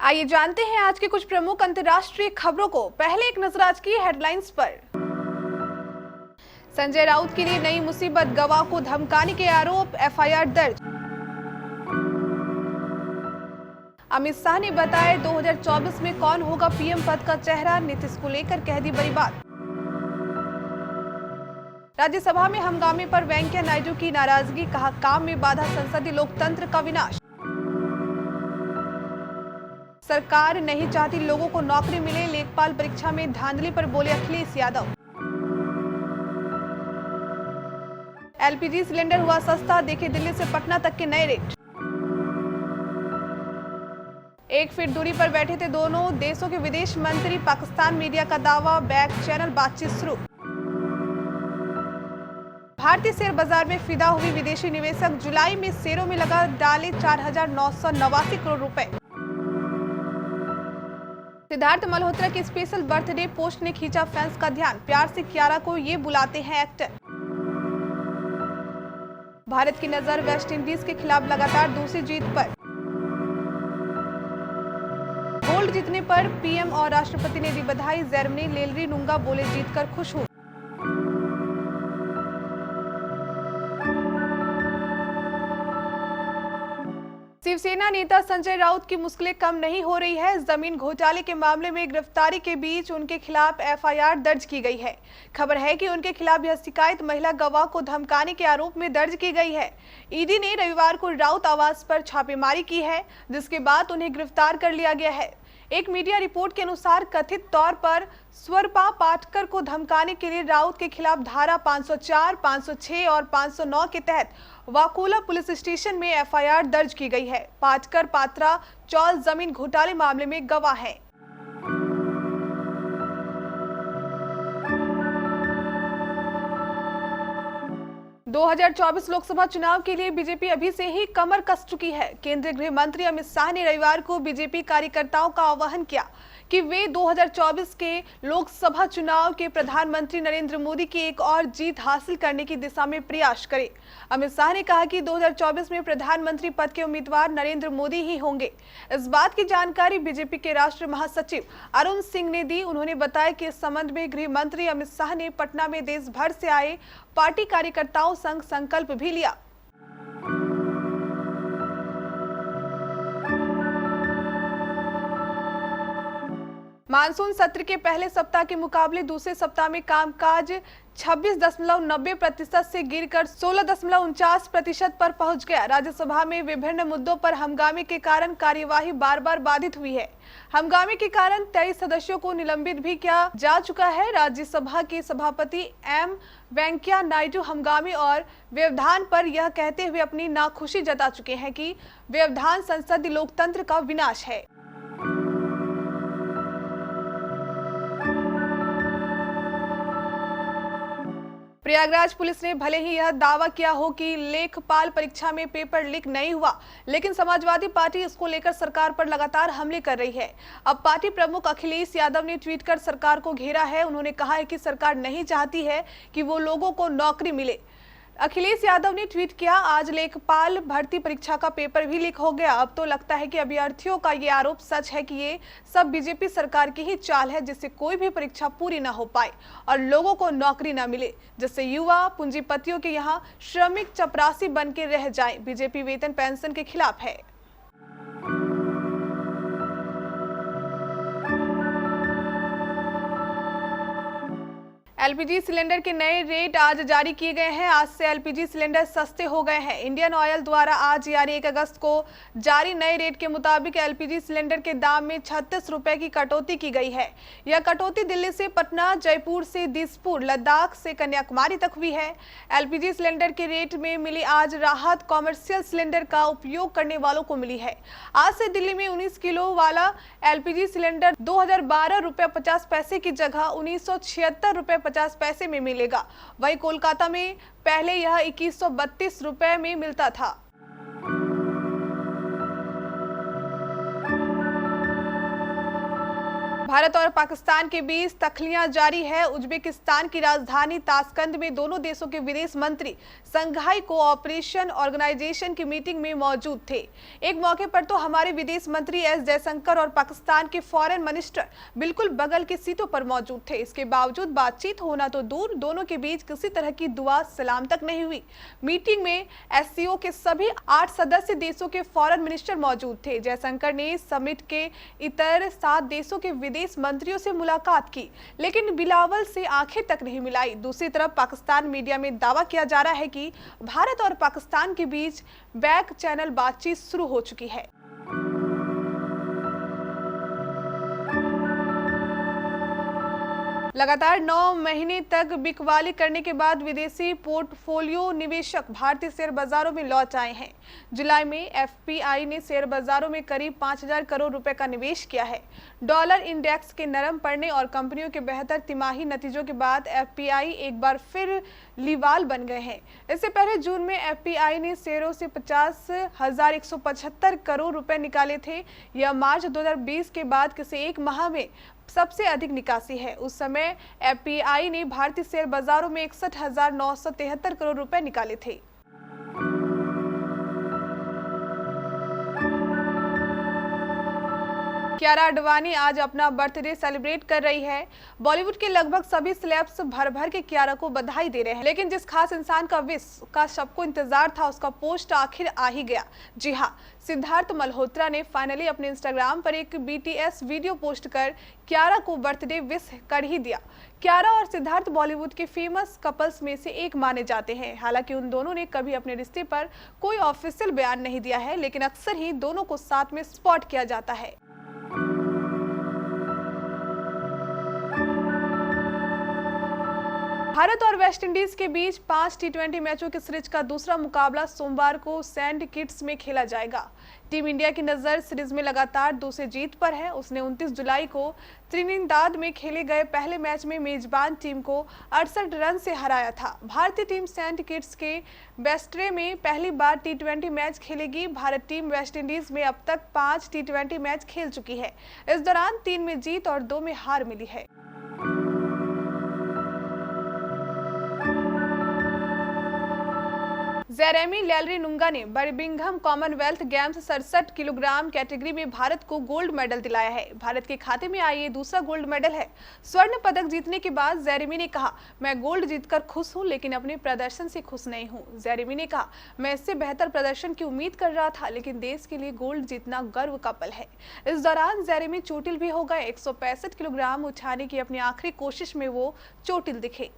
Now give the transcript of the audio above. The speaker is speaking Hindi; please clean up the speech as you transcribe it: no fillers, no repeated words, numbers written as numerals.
आइए जानते हैं आज के कुछ प्रमुख अंतर्राष्ट्रीय खबरों को। पहले एक नजर आज की हेडलाइंस पर। संजय राउत के लिए नई मुसीबत, गवाह को धमकाने के आरोप, एफआईआर दर्ज। अमित शाह ने बताया 2024 में कौन होगा पीएम पद का चेहरा, नीतीश को लेकर कह दी बड़ी बात। राज्यसभा में हंगामे पर वेंकैया नायडू की नाराजगी, कहा काम में बाधा संसदीय लोकतंत्र का विनाश। सरकार नहीं चाहती लोगों को नौकरी मिले, लेखपाल परीक्षा में धांधली पर बोले अखिलेश यादव। एलपीजी सिलेंडर हुआ सस्ता, देखे दिल्ली से पटना तक के नए रेट। 1 फीट दूरी पर बैठे थे दोनों देशों के विदेश मंत्री, पाकिस्तान मीडिया का दावा, बैक चैनल बातचीत शुरू। भारतीय शेयर बाजार में फिदा हुई विदेशी निवेशक, जुलाई में शेयरों में लगा डाले 4,989 करोड़ रुपए। सिद्धार्थ मल्होत्रा की स्पेशल बर्थडे पोस्ट ने खींचा फैंस का ध्यान, प्यार से कियारा को ये बुलाते हैं एक्टर। भारत की नजर वेस्टइंडीज के खिलाफ लगातार दूसरी जीत पर। गोल्ड जीतने पर पीएम और राष्ट्रपति ने दी बधाई, जर्मनी लेलरी नुंगा बोले जीतकर खुश हूं। शिवसेना नेता संजय राउत की मुश्किलें कम नहीं हो रही है। जमीन घोटाले के मामले में गिरफ्तारी के बीच उनके खिलाफ एफआईआर दर्ज की गई है। खबर है कि उनके खिलाफ यह शिकायत महिला गवाह को धमकाने के आरोप में दर्ज की गई है। ईडी ने रविवार को राउत आवास पर छापेमारी की है, जिसके बाद उन्हें गिरफ्तार कर लिया गया है। एक मीडिया रिपोर्ट के अनुसार कथित तौर पर स्वरपा पाटकर को धमकाने के लिए राउत के खिलाफ धारा 504, 506 और 509 के तहत वाकोला पुलिस स्टेशन में एफआईआर दर्ज की गई है। पाटकर पात्रा चौल जमीन घोटाले मामले में गवाह है। दो 2024 लोकसभा चुनाव के लिए बीजेपी अभी से ही कमर कस चुकी है। केंद्रीय गृह मंत्री अमित शाह ने रविवार को बीजेपी कार्यकर्ताओं का आह्वान किया कि वे 2024 के लोकसभा चुनाव के प्रधानमंत्री नरेंद्र मोदी की एक और जीत हासिल करने की दिशा में प्रयास करें। अमित शाह ने कहा कि 2024 में प्रधानमंत्री पद के उम्मीदवार नरेंद्र मोदी ही होंगे। इस बात की जानकारी बीजेपी के राष्ट्रीय महासचिव अरुण सिंह ने दी। उन्होंने बताया कि इस संबंध में गृह मंत्री अमित शाह ने पटना में देश भर से आए पार्टी कार्यकर्ताओं संग संकल्प भी लिया। मानसून सत्र के पहले सप्ताह के मुकाबले दूसरे सप्ताह में कामकाज 26.90% से गिरकर 16.49% पर पहुंच गया। राज्यसभा में विभिन्न मुद्दों पर हंगामे के कारण कार्यवाही बार बार बाधित हुई है। हंगामे के कारण 23 सदस्यों को निलंबित भी किया जा चुका है। राज्यसभा के सभापति एम वेंकैया नायडू हंगामे और व्यवधान पर यह कहते हुए अपनी नाखुशी जता चुके हैं कि व्यवधान संसदीय लोकतंत्र का विनाश है। प्रयागराज पुलिस ने भले ही यह दावा किया हो कि लेखपाल परीक्षा में पेपर लीक नहीं हुआ, लेकिन समाजवादी पार्टी इसको लेकर सरकार पर लगातार हमले कर रही है। अब पार्टी प्रमुख अखिलेश यादव ने ट्वीट कर सरकार को घेरा है। उन्होंने कहा है कि सरकार नहीं चाहती है कि वो लोगों को नौकरी मिले। अखिलेश यादव ने ट्वीट किया, आज लेखपाल भर्ती परीक्षा का पेपर भी लीक हो गया। अब तो लगता है कि अभ्यर्थियों का ये आरोप सच है कि ये सब बीजेपी सरकार की ही चाल है, जिससे कोई भी परीक्षा पूरी ना हो पाए और लोगों को नौकरी ना मिले, जिससे युवा पूंजीपतियों के यहाँ श्रमिक चपरासी बन के रह जाए। बीजेपी वेतन पेंशन के खिलाफ है। एलपीजी सिलेंडर के नए रेट आज जारी किए गए हैं। आज से एलपीजी सिलेंडर सस्ते हो गए हैं। इंडियन ऑयल द्वारा आज यानी 1 अगस्त को जारी नए रेट के मुताबिक एलपीजी सिलेंडर के दाम में 36 रुपए की कटौती की गई है। यह कटौती दिल्ली से पटना, जयपुर से दिसपुर, लद्दाख से कन्याकुमारी तक हुई है। एलपीजी सिलेंडर के रेट में मिली आज राहत कॉमर्शियल सिलेंडर का उपयोग करने वालों को मिली है। आज से दिल्ली में 19 किलो वाला एलपीजी सिलेंडर 2012 रुपये 50 पैसे की जगह 1976 रुपये 50 पैसे में मिलेगा। वहीं कोलकाता में पहले यह 2132 रुपए में मिलता था। भारत और पाकिस्तान के बीच तख्लियां जारी है। उज्बेकिस्तान की राजधानी ताशकंद में दोनों देशों के विदेश मंत्री संघाई कोऑपरेशन ऑर्गेनाइजेशन की मीटिंग में मौजूद थे। एक मौके पर तो हमारे विदेश मंत्री एस जयशंकर और पाकिस्तान के फॉरेन मिनिस्टर बिल्कुल बगल की सीटों पर मौजूद थे। इसके बावजूद बातचीत होना तो दूर, दोनों के बीच किसी तरह की दुआ सलाम तक नहीं हुई। मीटिंग में एससीओ के सभी 8 सदस्य देशों के फॉरेन मिनिस्टर मौजूद थे। जयशंकर ने समिट के इतर 7 देशों के विदेश मंत्रियों से मुलाकात की, लेकिन बिलावल से आंखें तक नहीं मिलाई। दूसरी तरफ पाकिस्तान मीडिया में दावा किया जा रहा है कि भारत और पाकिस्तान के बीच बैक चैनल बातचीत शुरू हो चुकी है। लगातार 9 महीने तक बिकवाली करने के बाद विदेशी पोर्टफोलियो निवेशक भारतीय शेयर बाजारों में लौट आए हैं। जुलाई में एफपीआई ने शेयर बाजारों में करीब 5000 करोड़ रुपए का निवेश किया है। डॉलर इंडेक्स के नरम पड़ने और कंपनियों के बेहतर तिमाही नतीजों के बाद एफपीआई एक बार फिर लीवाल बन गए हैं। इससे पहले जून में एफपीआई ने शेयरों से 50,175 करोड़ रुपए निकाले थे। यह मार्च 2020 के बाद किसी एक माह में सबसे अधिक निकासी है। उस समय एफपीआई ने भारतीय शेयर बाजारों में 61,973 करोड़ रुपए निकाले थे। कियारा आडवाणी आज अपना बर्थडे सेलिब्रेट कर रही है। बॉलीवुड के लगभग सभी सेलेब्स भर भर के कियारा को बधाई दे रहे हैं, लेकिन जिस खास इंसान का विश का सबको इंतजार था उसका पोस्ट आखिर आ ही गया। जी हाँ, सिद्धार्थ मल्होत्रा ने फाइनली अपने इंस्टाग्राम पर एक बीटीएस वीडियो पोस्ट कर कियारा को बर्थडे विश कर ही दिया। कियारा और सिद्धार्थ बॉलीवुड के फेमस कपल्स में से एक माने जाते हैं। हालांकि उन दोनों ने कभी अपने रिश्ते पर कोई ऑफिशियल बयान नहीं दिया है, लेकिन अक्सर ही दोनों को साथ में स्पॉट किया जाता है। भारत और वेस्टइंडीज के बीच 5 टी20 मैचों की सीरीज का दूसरा मुकाबला सोमवार को सेंट किट्स में खेला जाएगा। टीम इंडिया की नजर सीरीज में लगातार दूसरी जीत पर है। उसने 29 जुलाई को त्रिनिदाद में खेले गए पहले मैच में मेजबान टीम को 68 रन से हराया था। भारतीय टीम सेंट किट्स के बेस्ट्रे में पहली बार टी20 मैच खेलेगी। भारत टीम वेस्टइंडीज में अब तक 5 टी20 मैच खेल चुकी है। इस दौरान 3 में जीत और 2 में हार मिली है। जेरेमी लैलरी-नुंगा ने Birmingham Commonwealth games 67 kilogram category में भारत को गोल्ड मेडल दिलाया है। भारत के खाते में आया ये दूसरा गोल्ड मेडल है। स्वर्ण पदक जीतने के बाद जेरेमी ने कहा, मैं गोल्ड जीतकर खुश हूं, लेकिन अपने प्रदर्शन से खुश नहीं हूं। जेरेमी ने कहा, मैं इससे बेहतर प्रदर्शन की उम्मीद कर रहा था, लेकिन देश के लिए गोल्ड जीतना गर्व का पल है। इस दौरान जेरेमी चोटिल भी हो गए। 165 किलोग्राम उठाने की अपनी आखिरी कोशिश में वो चोटिल दिखे।